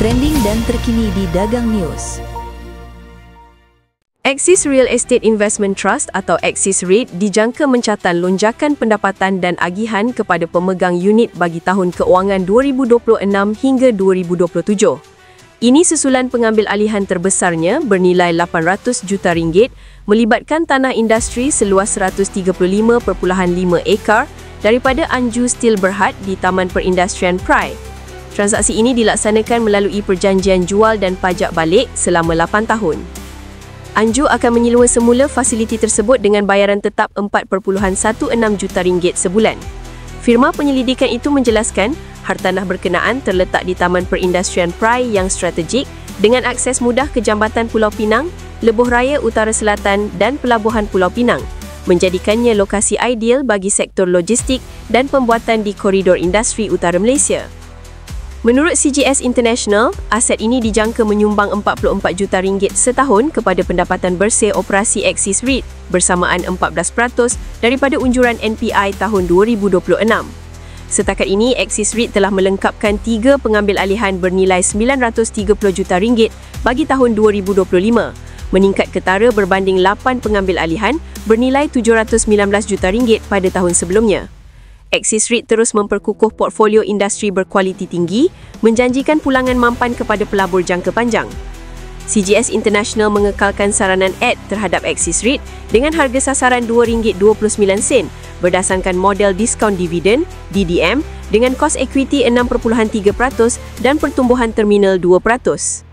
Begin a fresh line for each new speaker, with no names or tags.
trending dan terkini di Dagang News.
Axis Real Estate Investment Trust atau Axis REIT dijangka mencatat lonjakan pendapatan dan agihan kepada pemegang unit bagi tahun keuangan 2026 hingga 2027. Ini susulan pengambil alihan terbesarnya bernilai 800 juta ringgit melibatkan tanah industri seluas 135.5 ekar daripada Anju Steel Berhad di Taman Perindustrian Pride. Transaksi ini dilaksanakan melalui perjanjian jual dan pajak balik selama 8 tahun. Anju akan menyelua semula fasiliti tersebut dengan bayaran tetap 4.16 juta ringgit sebulan. Firma penyelidikan itu menjelaskan, hartanah berkenaan terletak di Taman Perindustrian Pride yang strategik dengan akses mudah ke Jambatan Pulau Pinang, Lebuh Raya Utara Selatan dan Pelabuhan Pulau Pinang, menjadikannya lokasi ideal bagi sektor logistik dan pembuatan di koridor industri utara Malaysia. Menurut CGS International, aset ini dijangka menyumbang 44 juta ringgit setahun kepada pendapatan bersih operasi Axis REIT bersamaan 14% daripada unjuran NPI tahun 2026. Setakat ini, Axis REIT telah melengkapkan 3 pengambil alihan bernilai 930 juta ringgit bagi tahun 2025, meningkat ketara berbanding 8 pengambil alihan bernilai 719 juta ringgit pada tahun sebelumnya. Axis REIT terus memperkukuh portfolio industri berkualiti tinggi, menjanjikan pulangan mampan kepada pelabur jangka panjang. CGS International mengekalkan saranan AD terhadap Axis REIT dengan harga sasaran RM2.29 berdasarkan model diskaun dividen (DDM) dengan kos equity 6.3% dan pertumbuhan terminal 2%.